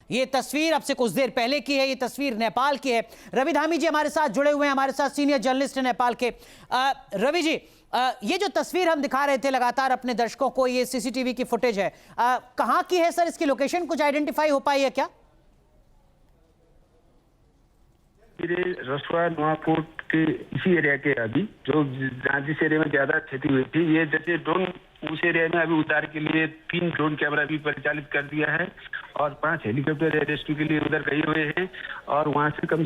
ये तस्वीर अब से कुछ देर पहले की है, ये तस्वीर नेपाल की है। रवि धामी जी हमारे साथ जुड़े हुए हैं, हमारे साथ सीनियर जर्नलिस्ट हैं नेपाल के। रवि जी, ये जो तस्वीर हम दिखा रहे थे लगातार अपने दर्शकों को, ये सीसीटीवी की फुटेज है, कहाँ की है सर? इसकी लोकेशन कुछ आइडेंटिफाई हो पाई है क्या? रसुआ नुआकोट के इसी एरिया के अभी जो जिस एरिया में ज्यादा क्षति हुई थी, ये जैसे ड्रोन उस एरिया में अभी उतार के लिए 3 ड्रोन कैमरा भी परिचालित कर दिया है और 5 हेलीकॉप्टर रेस्क्यू के लिए उधर गए हुए हैं। और वहां से कम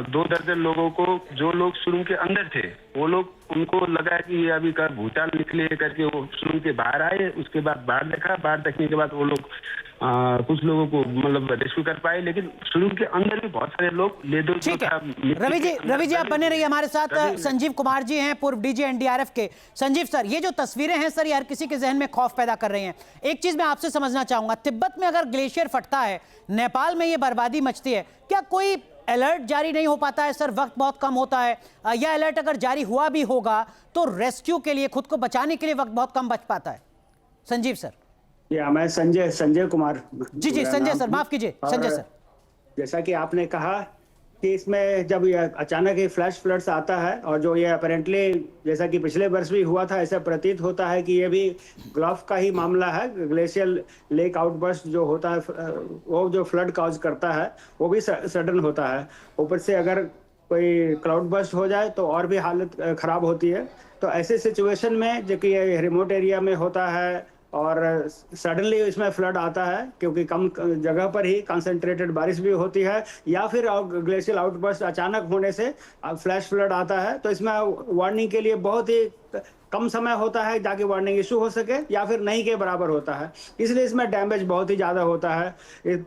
2 दर्जन लोगों को, जो लोग सुरंग के अंदर थे, वो लोग, उनको लगा कि ये अभी कब भूचाल निकले करके वो सुरंग के बाहर आए। उसके बाद बाहर देखा, बाहर देखने के बाद वो लोग कुछ लोगों को मतलब रेस्क्यू कर पाए, लेकिन सुरंग के अंदर भी बहुत सारे लोग लेदो। ठीक है रवि जी आप बने रहिए हमारे साथ। संजीव कुमार जी हैं, पूर्व डीजी एनडीआरएफ के। संजीव सर, ये जो तस्वीरें हैं सर, ये हर किसी के जहन में खौफ पैदा कर रही हैं। एक चीज मैं आपसे समझना चाहूंगा, तिब्बत में अगर ग्लेशियर फटता है, नेपाल में ये बर्बादी मचती है, क्या कोई अलर्ट जारी नहीं हो पाता है सर? वक्त बहुत कम होता है, या अलर्ट अगर जारी हुआ भी होगा तो रेस्क्यू के लिए, खुद को बचाने के लिए वक्त बहुत कम बच पाता है? संजीव सर। या मैं संजय कुमार। जी संजय सर, माफ कीजिए संजय सर। जैसा कि आपने कहा कि इसमें जब ये अचानक ही फ्लैश फ्लड्स आता है, और जो ये अपेरेंटली जैसा कि पिछले वर्ष भी हुआ था, ऐसा प्रतीत होता है कि ये भी ग्ल्फ का ही मामला है। ग्लेशियल लेक आउटबर्स्ट जो होता है, वो जो फ्लड कॉज करता है, वो भी सडन होता है। ऊपर से अगर कोई क्लाउड बर्स्ट हो जाए तो और भी हालत खराब होती है। तो ऐसे सिचुएशन में, जो कि ये रिमोट एरिया में होता है और सडनली इसमें फ्लड आता है, क्योंकि कम जगह पर ही कंसंट्रेटेड बारिश भी होती है, या फिर ग्लेशियल आउटबर्स्ट अचानक होने से फ्लैश फ्लड आता है, तो इसमें वार्निंग के लिए बहुत ही कम समय होता है ताकि वार्निंग इशू हो सके, या फिर नहीं के बराबर होता है। इसलिए इसमें डैमेज बहुत ही ज़्यादा होता है।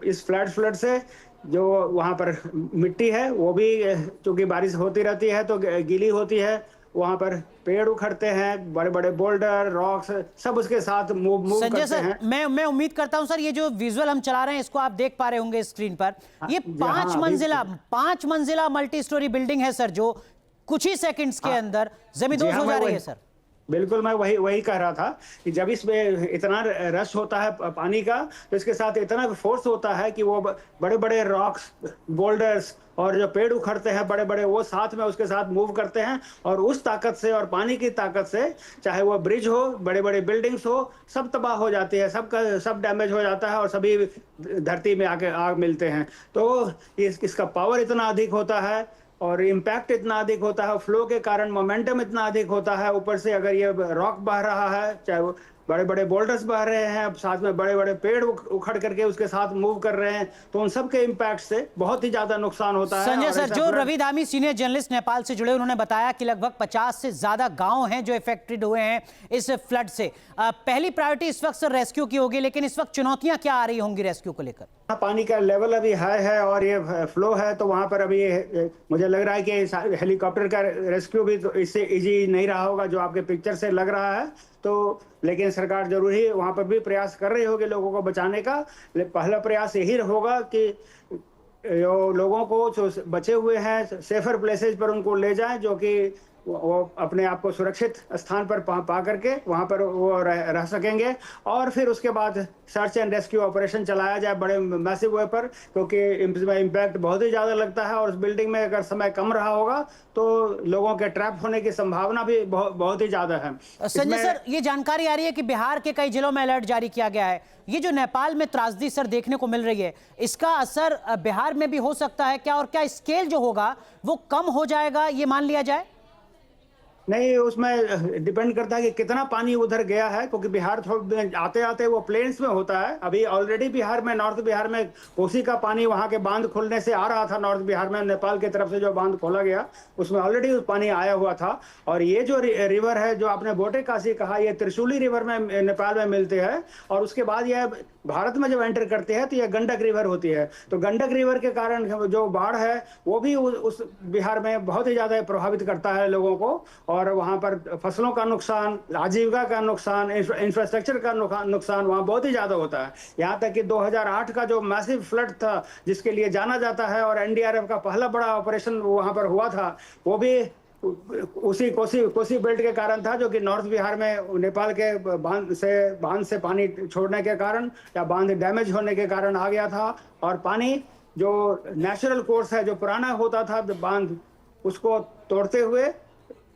इस फ्लड से जो वहाँ पर मिट्टी है वो भी, चूँकि बारिश होती रहती है तो गीली होती है, वहाँ पर पेड़ उखड़ते हैं, बड़े बड़े बोल्डर, रॉक्स, सब उसके साथ मूव करते सर, हैं। मैं उम्मीद करता हूं सर, ये जो विजुअल हम चला रहे हैं इसको आप देख पा रहे होंगे स्क्रीन पर। ये 5 मंजिला मल्टी स्टोरी बिल्डिंग है सर, जो कुछ ही सेकंड्स के अंदर जमींदोज हो जा रही है सर। बिल्कुल, मैं वही कह रहा था कि जब इसमें इतना रश होता है पानी का, तो इसके साथ इतना फोर्स होता है कि वो बड़े बड़े रॉक्स, बोल्डर्स और जो पेड़ उखड़ते हैं बड़े बड़े, वो साथ में उसके साथ मूव करते हैं, और उस ताकत से और पानी की ताकत से, चाहे वो ब्रिज हो, बड़े बड़े बिल्डिंग्स हो, सब तबाह हो जाती है, सब डैमेज हो जाता है और सभी धरती में आग मिलते हैं। तो इसका पावर इतना अधिक होता है और इम्पैक्ट इतना अधिक होता है, फ्लो के कारण मोमेंटम इतना अधिक होता है। ऊपर से अगर ये रॉक बह रहा है, चाहे वो बड़े बड़े बोल्डर्स बह रहे हैं, साथ में बड़े बड़े पेड़ उखड़ करके उसके साथ मूव कर रहे हैं, तो उन सब के इम्पैक्ट से बहुत ही ज्यादा नुकसान होता है। संजय सर, जो रवि धामी सीनियर जर्नलिस्ट नेपाल से जुड़े, उन्होंने बताया कि लगभग 50 से ज्यादा गांव हैं जो इफेक्टेड हुए हैं इस फ्लड से। पहली प्रायोरिटी इस वक्त सर रेस्क्यू की होगी, लेकिन इस वक्त चुनौतियां क्या आ रही होंगी रेस्क्यू को लेकर? पानी का लेवल अभी हाई है और ये फ्लो है, तो वहां पर अभी मुझे लग रहा है कि हेलीकॉप्टर का रेस्क्यू भी तो इससे इजी नहीं रहा होगा, जो आपके पिक्चर से लग रहा है। तो लेकिन सरकार जरूर ही वहां पर भी प्रयास कर रही होगी लोगों को बचाने का। पहला प्रयास यही होगा कि जो लोगों को जो बचे हुए हैं सेफर प्लेसेस पर उनको ले जाएं, जो कि वो अपने आप को सुरक्षित स्थान पर पा करके वहां पर वो रह सकेंगे। और फिर उसके बाद सर्च एंड रेस्क्यू ऑपरेशन चलाया जाए बड़े मैसिव वे पर, क्योंकि इम्पैक्ट बहुत ही ज़्यादा लगता है, और उस बिल्डिंग में अगर समय कम रहा होगा तो लोगों के ट्रैप होने की संभावना भी बहुत ही ज़्यादा है। संजय सर, ये जानकारी आ रही है कि बिहार के कई जिलों में अलर्ट जारी किया गया है। ये जो नेपाल में त्रासदी सर देखने को मिल रही है, इसका असर बिहार में भी हो सकता है क्या? और क्या स्केल जो होगा वो कम हो जाएगा, ये मान लिया जाए? नहीं, उसमें डिपेंड करता है कि कितना पानी उधर गया है, क्योंकि बिहार आते आते वो प्लेन्स में होता है। अभी ऑलरेडी बिहार में, नॉर्थ बिहार में कोसी का पानी वहां के बांध खुलने से आ रहा था। नॉर्थ बिहार में नेपाल की तरफ से जो बांध खोला गया, उसमें ऑलरेडी पानी आया हुआ था। और ये जो रिवर है, जो आपने बोटे काशी कहा, ये त्रिशूली रिवर में नेपाल में मिलते हैं, और उसके बाद यह भारत में जब एंटर करते हैं तो यह गंडक रिवर होती है। तो गंडक रिवर के कारण जो बाढ़ है वो भी उस बिहार में बहुत ही ज्यादा प्रभावित करता है लोगों को, और वहां पर फसलों का नुकसान, आजीविका का नुकसान, इंफ्रास्ट्रक्चर का नुकसान वहां बहुत ही ज्यादा होता है। यहाँ तक कि 2008 का जो मैसिव फ्लड था, जिसके लिए जाना जाता है, और एनडीआरएफ का पहला बड़ा ऑपरेशन वहां पर हुआ था, वो भी उसी कोसी बेल्ट के कारण था, जो कि नॉर्थ बिहार में नेपाल के बांध से पानी छोड़ने के कारण या बांध डैमेज होने के कारण आ गया था। और पानी जो नेचुरल कोर्स है, जो पुराना होता था बांध, उसको तोड़ते हुए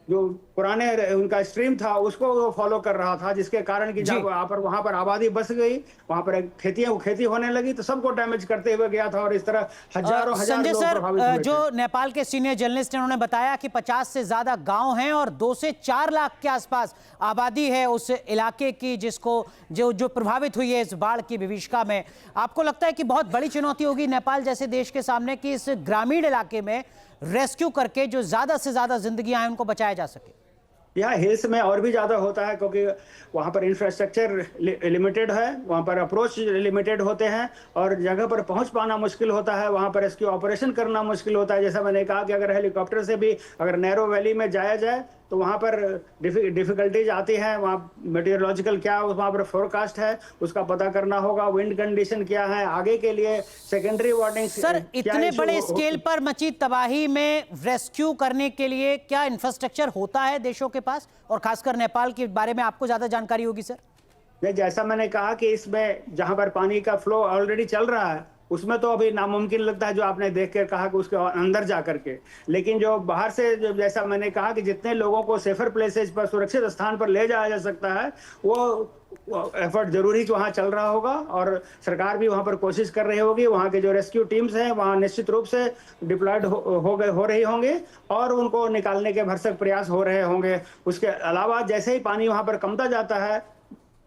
जो पुराने उनका स्ट्रीम था उसको वो फॉलो कर रहा था, जिसके कारण कि जब वहां पर आबादी बस गई, वहां पर खेती होने लगी, तो सबको डैमेज करते हुए गया था। और इस तरह हजारों संजय लोग सर, प्रभावित हुए जो थे। नेपाल के सीनियर जर्नलिस्ट हैं, उन्होंने बताया कि 50 से ज्यादा गांव हैं और 2 से 4 लाख के आसपास आबादी है उस इलाके की, जिसको जो प्रभावित हुई है इस बाढ़ की विभीषिका में। आपको लगता है कि बहुत बड़ी चुनौती होगी नेपाल जैसे देश के सामने कि इस ग्रामीण इलाके में रेस्क्यू करके जो ज्यादा से ज्यादा जिंदगियां हैं उनको बचाया जा सके? यहाँ हिल्स में और भी ज्यादा होता है, क्योंकि वहाँ पर इंफ्रास्ट्रक्चर लिमिटेड है, वहाँ पर अप्रोच लिमिटेड होते हैं और जगह पर पहुँच पाना मुश्किल होता है, वहाँ पर रेस्क्यू ऑपरेशन करना मुश्किल होता है। जैसा मैंने कहा कि अगर हेलीकॉप्टर से भी अगर नैरो वैली में जाया जाए तो वहाँ पर डिफिकल्टीज आती हैं। वहाँ मेटीरियोलॉजिकल क्या वहाँ पर फोरकास्ट है उसका पता करना होगा, विंड कंडीशन क्या है, आगे के लिए सेकेंडरी वार्निंग। सर, इतने बड़े स्केल पर मची तबाही में रेस्क्यू करने के लिए क्या इंफ्रास्ट्रक्चर होता है देशों के पास, और खासकर नेपाल के बारे में आपको ज्यादा जानकारी होगी सर? नहीं, जैसा मैंने कहा कि इसमें जहां पर पानी का फ्लो ऑलरेडी चल रहा है उसमें तो अभी नामुमकिन लगता है, जो आपने देख कर कहा कि उसके अंदर जा करके। लेकिन जो बाहर से, जैसा मैंने कहा कि जितने लोगों को सेफर प्लेसेज पर, सुरक्षित स्थान पर ले जाया जा सकता है, वो एफर्ट जरूरी कि वहाँ चल रहा होगा। और सरकार भी वहाँ पर कोशिश कर रही होगी। वहाँ के जो रेस्क्यू टीम्स हैं वहाँ निश्चित रूप से डिप्लॉयड हो रही होंगे और उनको निकालने के भरसक प्रयास हो रहे होंगे। उसके अलावा जैसे ही पानी वहाँ पर कमता जाता है,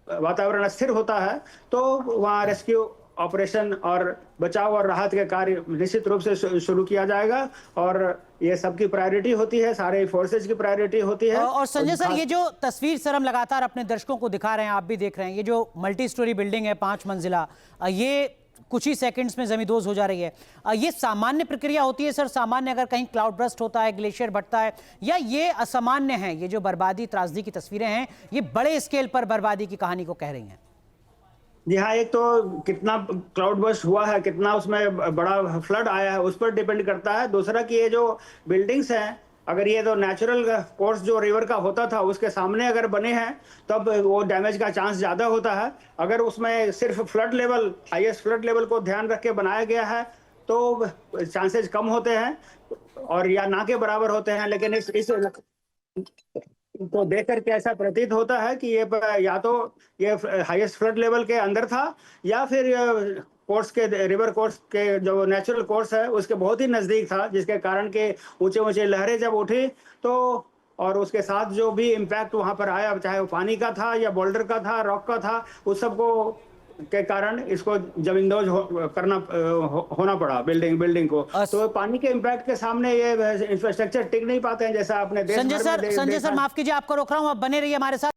वातावरण स्थिर होता है, तो वहाँ रेस्क्यू ऑपरेशन और बचाव और राहत के कार्य निश्चित रूप से शुरू किया जाएगा। और ये सबकी प्रायोरिटी होती है, सारे फोर्सेज की प्रायोरिटी होती है। और संजय सर, ये जो तस्वीर सर हम लगातार अपने दर्शकों को दिखा रहे हैं, आप भी देख रहे हैं, ये जो मल्टी स्टोरी बिल्डिंग है 5 मंजिला, ये कुछ ही सेकंड्स में जमींदोज हो जा रही है। ये सामान्य प्रक्रिया होती है सर? सामान्य अगर कहीं क्लाउड बर्स्ट होता है, ग्लेशियर बढ़ता है, या ये असामान्य है? ये जो बर्बादी, त्रासदी की तस्वीरें हैं, ये बड़े स्केल पर बर्बादी की कहानी को कह रही हैं। जी हाँ, एक तो कितना क्लाउड बर्स्ट हुआ है, कितना उसमें बड़ा फ्लड आया है, उस पर डिपेंड करता है। दूसरा कि ये जो बिल्डिंग्स हैं, अगर ये तो नेचुरल कोर्स जो रिवर का होता था उसके सामने अगर बने हैं तब वो डैमेज का चांस ज्यादा होता है। अगर उसमें सिर्फ flood level, highest flood level को ध्यान रख के बनाया गया है तो चांसेस कम होते हैं और या ना के बराबर होते हैं। लेकिन इस तो देख करके ऐसा प्रतीत होता है कि ये या तो ये हाईएस्ट फ्लड लेवल के अंदर था या फिर कोर्स के, रिवर कोर्स के जो नेचुरल कोर्स है उसके बहुत ही नजदीक था, जिसके कारण के ऊंचे ऊंचे लहरें जब उठी तो, और उसके साथ जो भी इम्पैक्ट वहां पर आया, चाहे वो पानी का था या बोल्डर का था, रॉक का था, उस सबको के कारण इसको जमींदोज होना पड़ा बिल्डिंग को। तो पानी के इम्पैक्ट के सामने ये इंफ्रास्ट्रक्चर टिक नहीं पाते हैं, जैसा आपने देश भर में संजय सर, माफ कीजिए आपको रोक रहा हूं, आप बने रहिए हमारे साथ।